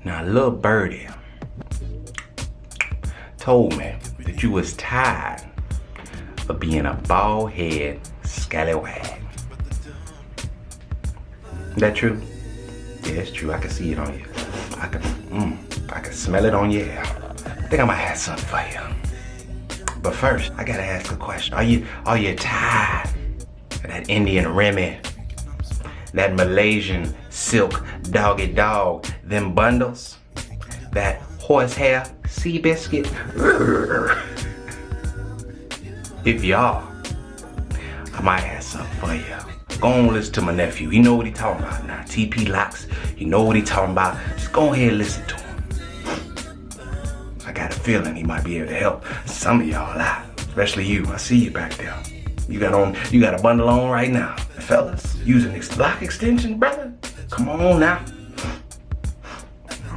Now, little birdie told me that you was tired of being a bald head scallywag. That true? Yeah, it's true. I can see it on you. I can smell it on you. I think I might have something for you. But first, I gotta ask a question. Are you tired of that Indian Remy, that Malaysian silk doggy dog, them bundles, that horsehair sea biscuit? If y'all, I might have something for you. Go on, listen to my nephew. He know what he talking about now. TP Locks, he know what he talking about. Just go ahead and listen to him. I got a feeling he might be able to help some of y'all out, especially you. I see you back there. You got a bundle on right now. Fellas, using this lock extension, brother? Come on now.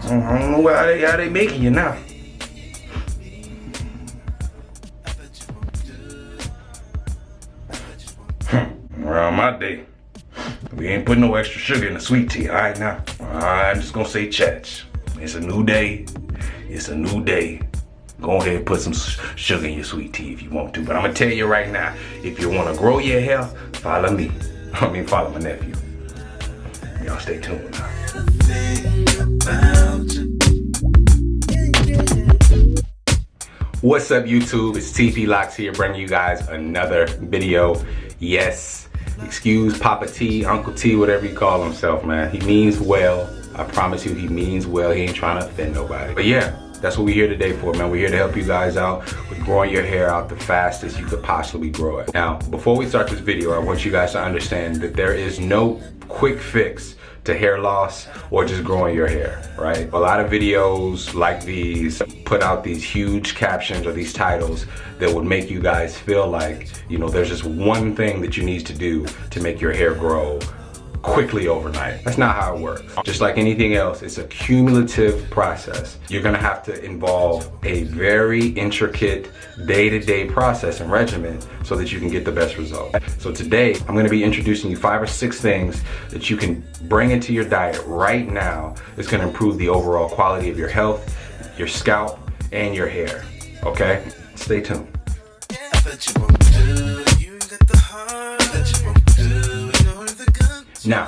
I don't know how they making you now. Around my day, we ain't putting no extra sugar in the sweet tea, all right now? I'm just gonna say church. It's a new day. It's a new day. Go ahead and put some sugar in your sweet tea if you want to. But I'm gonna tell you right now, if you wanna grow your hair, follow me. Follow my nephew. Y'all stay tuned now. What's up, YouTube? It's TP Locks here, bringing you guys another video. Yes, excuse Papa T, Uncle T, whatever you call himself, man. He means well. I promise you, he means well. He ain't trying to offend nobody. But yeah, that's what we're here today for, man. We're here to help you guys out with growing your hair out the fastest you could possibly grow it. Now, before we start this video, I want you guys to understand that there is no quick fix to hair loss or just growing your hair, right? A lot of videos like these put out these huge captions or these titles that would make you guys feel like, you know, there's just one thing that you need to do to make your hair grow quickly overnight. That's not how it works. Just like anything else, it's a cumulative process. You're gonna have to involve a very intricate day-to-day process and regimen so that you can get the best result. So today, I'm gonna be introducing you 5 or 6 things that you can bring into your diet right now. It's gonna improve the overall quality of your health, your scalp, and your hair, okay? Stay tuned. Now,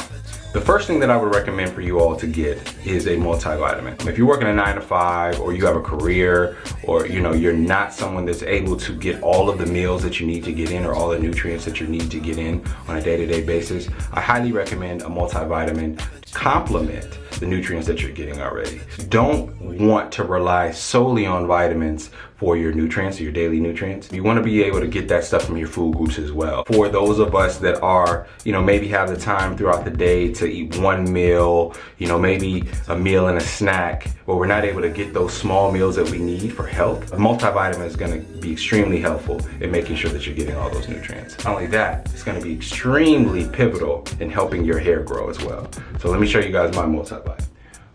the first thing that I would recommend for you all to get is a multivitamin. If you're working a 9 to 5 or you have a career or you're not someone that's able to get all of the meals that you need to get in or all the nutrients that you need to get in on a day-to-day basis, I highly recommend a multivitamin to complement the nutrients that you're getting already. You don't want to rely solely on vitamins for your nutrients, or your daily nutrients. You want to be able to get that stuff from your food groups as well. For those of us that are, maybe have the time throughout the day to eat one meal, maybe a meal and a snack, but we're not able to get those small meals that we need for health, a multivitamin is going to be extremely helpful in making sure that you're getting all those nutrients. Not only that, it's going to be extremely pivotal in helping your hair grow as well. So let me show you guys my multivitamin.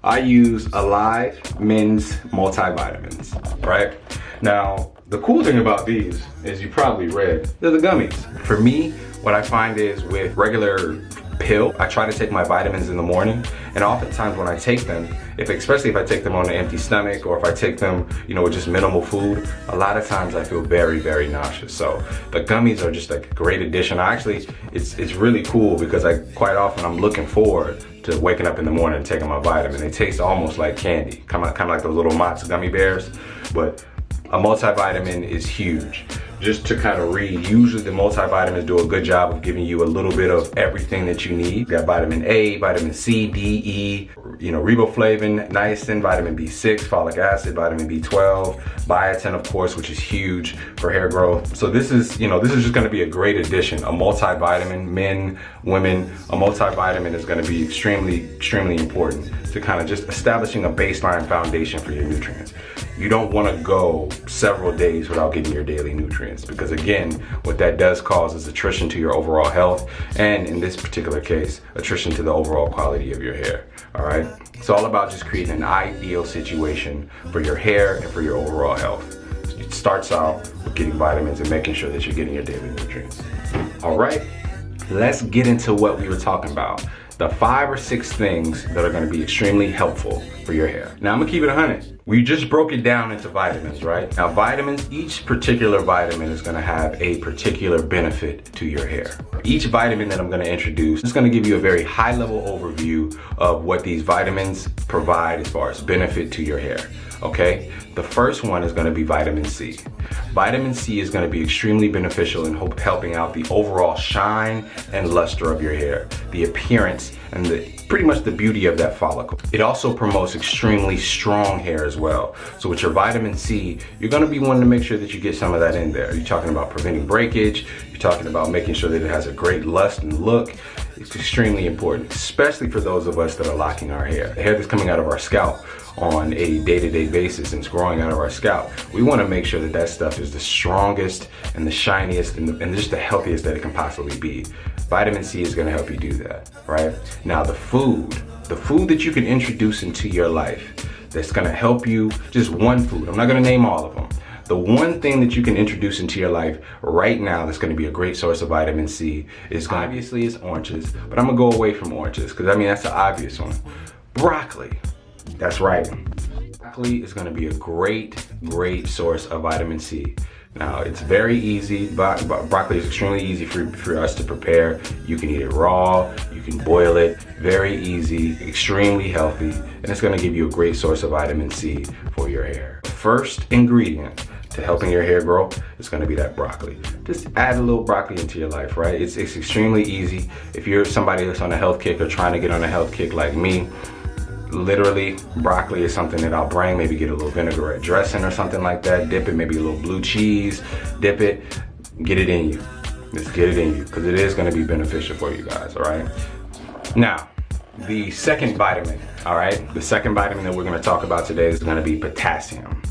I use Alive Men's multivitamins, right? Now, the cool thing about these is you probably read, they're the gummies. For me, what I find is with regular pill, I try to take my vitamins in the morning, and oftentimes when I take them, especially if I take them on an empty stomach or if I take them, with just minimal food, a lot of times I feel very, very nauseous. So the gummies are just like a great addition. It's really cool because quite often I'm looking forward to waking up in the morning and taking my vitamin. They taste almost like candy, kind of like those little Mott's gummy bears, but a multivitamin is huge. Just to kind of read, usually the multivitamins do a good job of giving you a little bit of everything that you need. You got vitamin A, vitamin C, D, E, riboflavin, niacin, vitamin B6, folic acid, vitamin B12, biotin, of course, which is huge for hair growth. So this is just gonna be a great addition. A multivitamin, men, women, a multivitamin is gonna be extremely, extremely important to kind of just establishing a baseline foundation for your nutrients. You don't want to go several days without getting your daily nutrients because, again, what that does cause is attrition to your overall health, and in this particular case, attrition to the overall quality of your hair. All right, it's all about just creating an ideal situation for your hair and for your overall health. It starts out with getting vitamins and making sure that you're getting your daily nutrients. All right, let's get into what we were talking about. the 5 or 6 things that are gonna be extremely helpful for your hair. Now I'm gonna keep it 100. We just broke it down into vitamins, right? Now vitamins, each particular vitamin is gonna have a particular benefit to your hair. Each vitamin that I'm gonna introduce is gonna give you a very high level overview of what these vitamins provide as far as benefit to your hair, okay? The first one is gonna be vitamin C. Vitamin C is gonna be extremely beneficial in helping out the overall shine and luster of your hair, the appearance and pretty much the beauty of that follicle. It also promotes extremely strong hair as well. So with your vitamin C, you're gonna be wanting to make sure that you get some of that in there. You're talking about preventing breakage, you're talking about making sure that it has a great lust and look. It's extremely important, especially for those of us that are locking our hair. The hair that's coming out of our scalp on a day-to-day basis and it's growing out of our scalp. We wanna make sure that that stuff is the strongest and the shiniest and just the healthiest that it can possibly be. Vitamin C is gonna help you do that, right? Now the food that you can introduce into your life that's gonna help you, just one food, I'm not gonna name all of them. The one thing that you can introduce into your life right now that's gonna be a great source of vitamin C is obviously is oranges, but I'm gonna go away from oranges because I mean, that's the obvious one. Broccoli, that's right. Broccoli is gonna be a great source of vitamin C. Now it's very easy, broccoli is extremely easy for us to prepare. You can eat it raw, you can boil it, very easy, extremely healthy, and it's gonna give you a great source of vitamin C for your hair. First ingredient to helping your hair grow is gonna be that broccoli. Just add a little broccoli into your life, right? It's extremely easy. If you're somebody that's on a health kick or trying to get on a health kick like me, literally broccoli is something that I'll bring, maybe get a little vinaigrette dressing or something like that, dip it, maybe a little blue cheese, dip it, get it in you. Just get it in you because it is going to be beneficial for you guys, all right? Now, the second vitamin, all right? The second vitamin that we're going to talk about today is going to be potassium.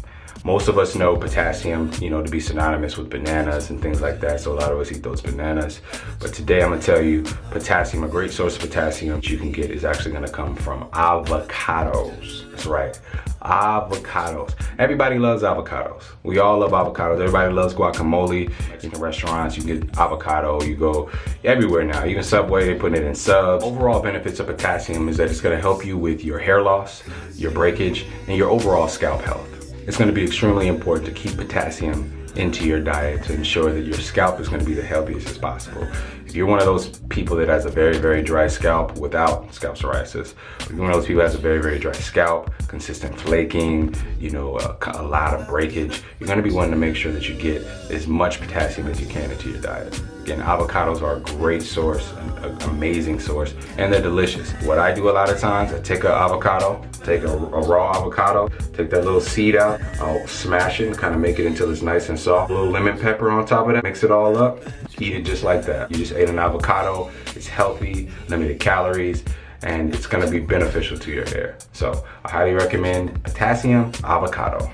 Most of us know potassium, you know, to be synonymous with bananas and things like that. So a lot of us eat those bananas. But today I'm gonna tell you potassium, a great source of potassium that you can get is actually gonna come from avocados. That's right, avocados. Everybody loves avocados. We all love avocados. Everybody loves guacamole. In restaurants, you get avocado. You go everywhere now. Even Subway, they're putting it in subs. Overall benefits of potassium is that it's gonna help you with your hair loss, your breakage, and your overall scalp health. It's going to be extremely important to keep potassium into your diet to ensure that your scalp is going to be the healthiest as possible. If you're one of those people that has a very dry scalp without scalp psoriasis, if you're one of those people that has a very dry scalp, consistent flaking, you know, a lot of breakage, you're going to be wanting to make sure that you get as much potassium as you can into your diet. Again, avocados are a great source, an amazing source, and they're delicious. What I do a lot of times, I take an avocado, take a raw avocado, take that little seed out, I'll smash it and kind of make it until it's nice and soft. A little lemon pepper on top of that, mix it all up, eat it just like that. You just ate an avocado, it's healthy, limited calories, and it's gonna be beneficial to your hair. So I highly recommend potassium avocado.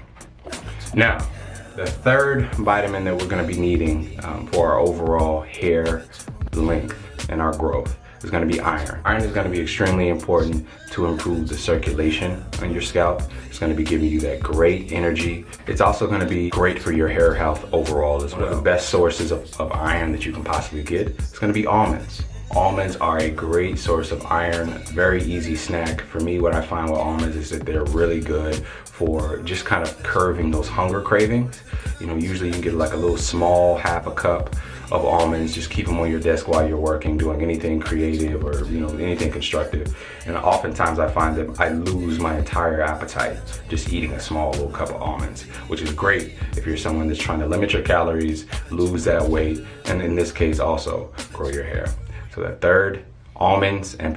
Now, the third vitamin that we're gonna be needing for our overall hair length and our growth is gonna be iron. Iron is gonna be extremely important to improve the circulation on your scalp. It's gonna be giving you that great energy. It's also gonna be great for your hair health overall as well. One of the best sources of iron that you can possibly get is gonna be almonds. Almonds are a great source of iron, very easy snack. For me, what I find with almonds is that they're really good for just kind of curbing those hunger cravings. You know, usually you can get like a little small half a cup of almonds, just keep them on your desk while you're working, doing anything creative or, you know, anything constructive. And oftentimes I find that I lose my entire appetite just eating a small little cup of almonds, which is great if you're someone that's trying to limit your calories, lose that weight, and in this case also grow your hair. So that third, almonds. And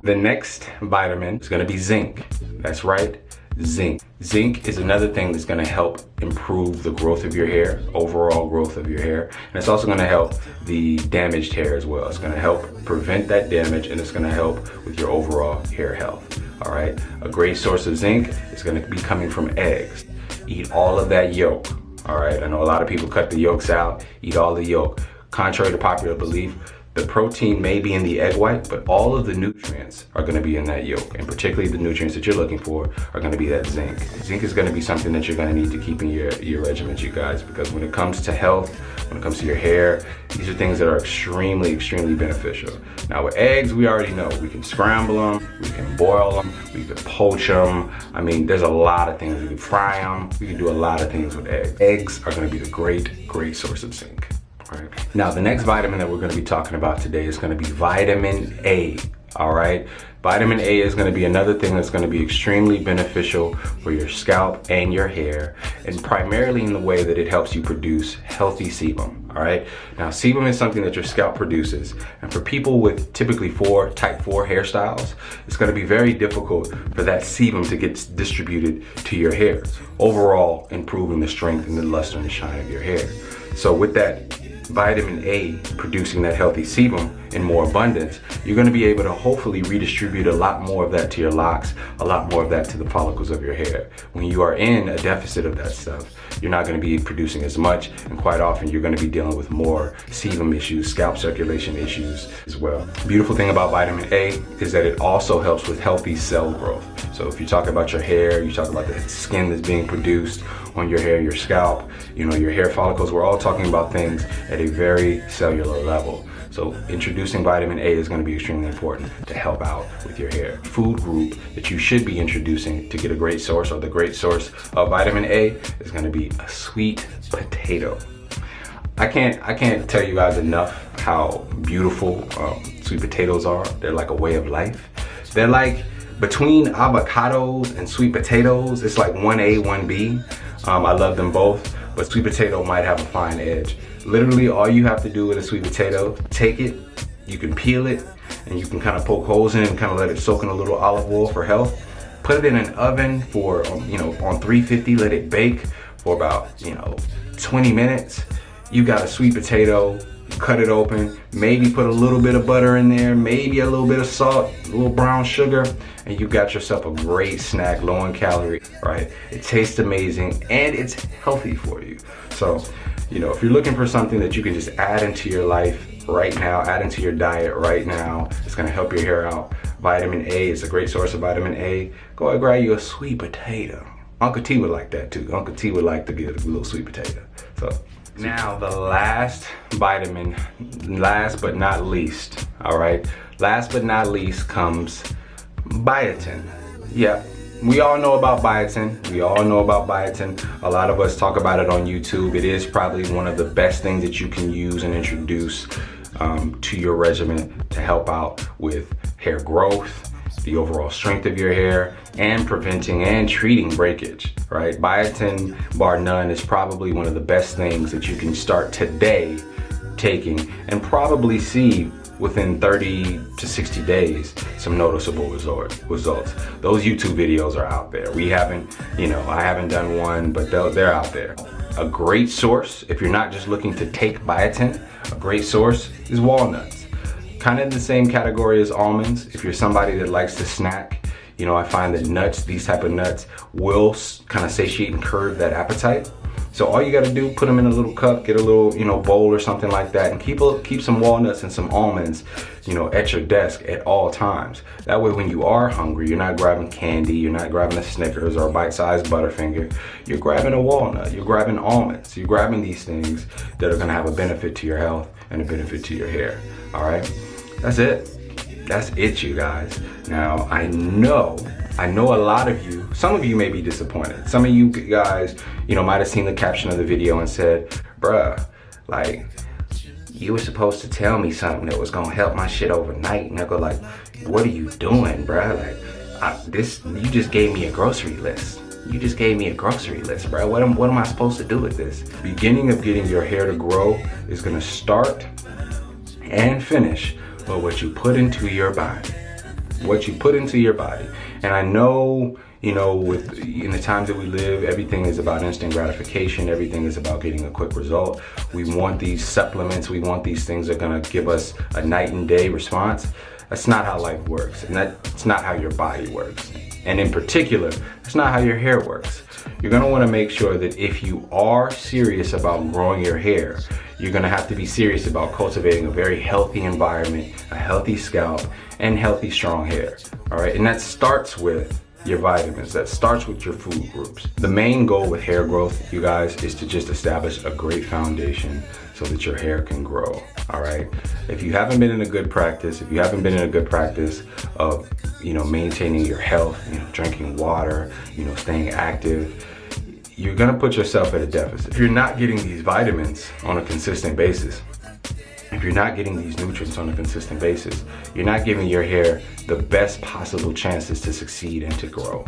the next vitamin is gonna be zinc. That's right, zinc. Zinc is another thing that's gonna help improve the growth of your hair, overall growth of your hair. And it's also gonna help the damaged hair as well. It's gonna help prevent that damage and it's gonna help with your overall hair health, all right? A great source of zinc is gonna be coming from eggs. Eat all of that yolk, all right? I know a lot of people cut the yolks out, eat all the yolk. Contrary to popular belief, The protein may be in the egg white, but all of the nutrients are gonna be in that yolk, and particularly the nutrients that you're looking for are gonna be that zinc. Zinc is gonna be something that you're gonna need to keep in your regimen, you guys, because when it comes to health, when it comes to your hair, these are things that are extremely, extremely beneficial. Now with eggs, we already know, we can scramble them, we can boil them, we can poach them. I mean, there's a lot of things. We can fry them, we can do a lot of things with eggs. Eggs are gonna be the great source of zinc. Right. Now, the next vitamin that we're going to be talking about today is going to be vitamin A. All right. Vitamin A is going to be another thing that's going to be extremely beneficial for your scalp and your hair, and primarily in the way that it helps you produce healthy sebum. All right. Now, sebum is something that your scalp produces, and for people with typically type 4 hairstyles, it's going to be very difficult for that sebum to get distributed to your hair, overall improving the strength and the luster and the shine of your hair. So with that vitamin A producing that healthy sebum in more abundance, you're going to be able to hopefully redistribute a lot more of that to your locks, a lot more of that to the follicles of your hair. When you are in a deficit of that stuff, you're not going to be producing as much, and quite often you're going to be dealing with more sebum issues, scalp circulation issues as well. The beautiful thing about vitamin A is that it also helps with healthy cell growth. So if you talk about your hair, you talk about the skin that's being produced on your hair, your scalp, you know, your hair follicles, we're all talking about things at a very cellular level. So introducing vitamin A is going to be extremely important to help out with your hair. Food group that you should be introducing to get a great source, or the great source of vitamin A, is going to be a sweet potato. I can't tell you guys enough how beautiful sweet potatoes are. They're like a way of life. They're like, between avocados and sweet potatoes, it's like 1A, 1B. I love them both, but sweet potato might have a fine edge. Literally, all you have to do with a sweet potato, take it, you can peel it, and you can kind of poke holes in it and kind of let it soak in a little olive oil for health. Put it in an oven for, on 350, let it bake for about, 20 minutes. You got a sweet potato. Cut it open, maybe put a little bit of butter in there, maybe a little bit of salt, a little brown sugar, and you got yourself a great snack, low in calorie, right? It tastes amazing and it's healthy for you. So, if you're looking for something that you can just add into your life right now, add into your diet right now, it's gonna help your hair out. Vitamin A is a great source of vitamin A. Go ahead and grab you a sweet potato. Uncle T would like that too. Uncle T would like to get a little sweet potato. So. Now the last vitamin, last but not least, all right? Last but not least comes biotin. Yeah, we all know about biotin. We all know about biotin. A lot of us talk about it on YouTube. It is probably one of the best things that you can use and introduce to your regimen to help out with hair growth, the overall strength of your hair, and preventing and treating breakage, right? Biotin, bar none, is probably one of the best things that you can start today taking and probably see within 30 to 60 days some noticeable results. Those YouTube videos are out there. We haven't, I haven't done one, but they're out there. A great source, if you're not just looking to take biotin, a great source is walnuts. Kind of in the same category as almonds. If you're somebody that likes to snack, I find that nuts, these type of nuts, will kind of satiate and curb that appetite. So all you gotta do, put them in a little cup, get a little, bowl or something like that, and keep some walnuts and some almonds, at your desk at all times. That way, when you are hungry, you're not grabbing candy, you're not grabbing a Snickers or a bite-sized Butterfinger. You're grabbing a walnut, you're grabbing almonds, you're grabbing these things that are gonna have a benefit to your health and a benefit to your hair. All right, that's it. That's it, you guys. Now, I know a lot of you, some of you may be disappointed. Some of you guys, might have seen the caption of the video and said, bruh, like, you were supposed to tell me something that was gonna help my shit overnight. And I go like, what are you doing, bruh? Like, you just gave me a grocery list. You just gave me a grocery list, bro. What am I supposed to do with this? Beginning of getting your hair to grow is gonna start and finish with what you put into your body. What you put into your body. And I know, in the times that we live, everything is about instant gratification. Everything is about getting a quick result. We want these supplements. We want these things that are gonna give us a night and day response. That's not how life works. And that's not how your body works. And in particular, that's not how your hair works. You're gonna wanna make sure that if you are serious about growing your hair, you're gonna have to be serious about cultivating a very healthy environment, a healthy scalp, and healthy, strong hair. All right, and that starts with your vitamins, that starts with your food groups. The main goal with hair growth, you guys, is to just establish a great foundation so that your hair can grow. All right, if you haven't been in a good practice, of, you know, maintaining your health, you know, drinking water, you know, staying active, you're gonna put yourself at a deficit. If you're not getting these vitamins on a consistent basis, if you're not getting these nutrients on a consistent basis, you're not giving your hair the best possible chances to succeed and to grow.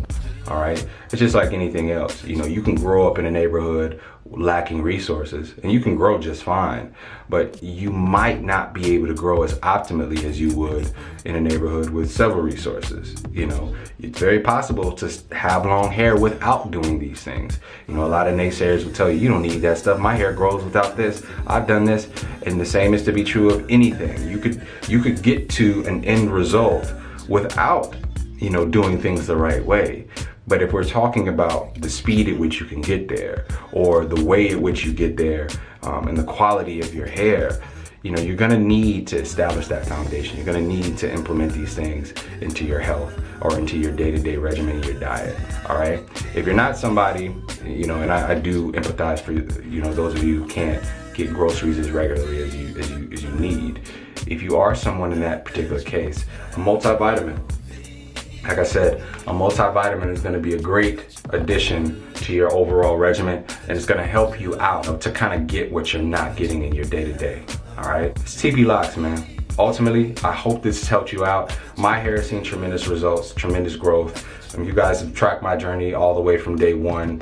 All right, it's just like anything else. You know, you can grow up in a neighborhood lacking resources and you can grow just fine, but you might not be able to grow as optimally as you would in a neighborhood with several resources. You know, it's very possible to have long hair without doing these things. You know, a lot of naysayers will tell you, you don't need that stuff. My hair grows without this. I've done this. And the same is to be true of anything. You could get to an end result without, you know, doing things the right way. But if we're talking about the speed at which you can get there, or the way at which you get there, and the quality of your hair, you know, you're gonna need to establish that foundation. You're gonna need to implement these things into your health or into your day-to-day regimen, your diet, all right? If you're not somebody, you know, and I do empathize for, you know, those of you who can't get groceries as regularly as you need. If you are someone in that particular case, a multivitamin, like I said, a multivitamin is going to be a great addition to your overall regimen, and it's going to help you out to kind of get what you're not getting in your day-to-day. All right, it's TP Locks, man. Ultimately, I hope this helped you out. My hair has seen tremendous results, tremendous growth. You guys have tracked my journey all the way from day one.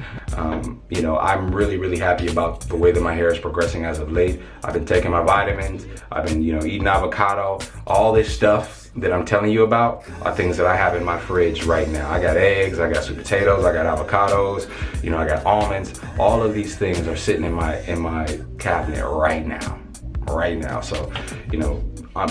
You know, I'm really happy about the way that my hair is progressing as of late. I've been taking my vitamins. I've been, you know, eating avocado. All this stuff that I'm telling you about are things that I have in my fridge right now. I got eggs, I got sweet potatoes, I got avocados, you know, I got almonds. All of these things are sitting in my cabinet right now. So, you know,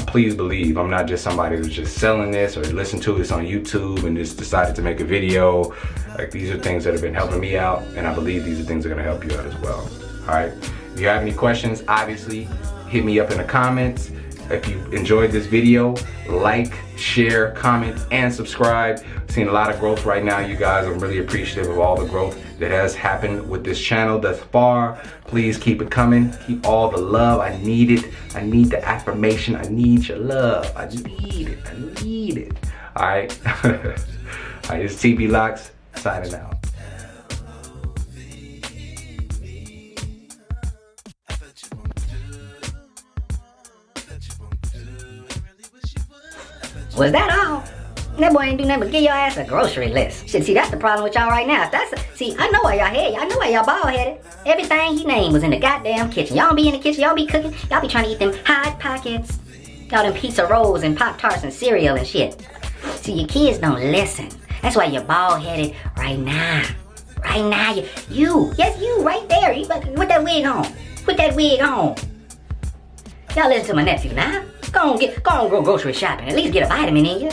please believe I'm not just somebody who's just selling this or listen to this on YouTube and just decided to make a video. Like, these are things that have been helping me out, and I believe these are things that are gonna help you out as well. All right, if you have any questions, obviously hit me up in the comments. If you enjoyed this video, like, share, comment, and subscribe. Seeing a lot of growth right now, you guys. I'm really appreciative of all the growth that has happened with this channel thus far. Please keep it coming. Keep all the love. I need it. I need the affirmation. I need your love. I need it. I need it. All right. All right, it's TP Locks signing out. Was that all? That boy ain't do nothing but give your ass a grocery list. Shit, see, that's the problem with y'all right now. See, I know why y'all head. I know why y'all bald headed. Everything he named was in the goddamn kitchen. Y'all don't be in the kitchen. Y'all be cooking. Y'all be trying to eat them Hot Pockets. Y'all them pizza rolls and Pop-Tarts and cereal and shit. See, your kids don't listen. That's why you're bald headed right now. Right now, yes, you, right there. You with that wig on. Put that wig on. Y'all listen to my nephew now. Go on, go grocery shopping. At least get a vitamin in you.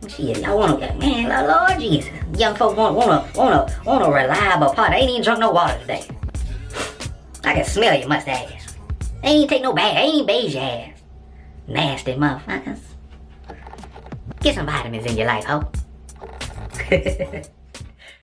Shit, y'all wanna, man, Lord Jesus. Young folks want a reliable partner. Ain't even drunk no water today. I can smell your mustache. Ain't even take no bath. Ain't even bathe your ass. Nasty motherfuckers. Get some vitamins in your life, ho.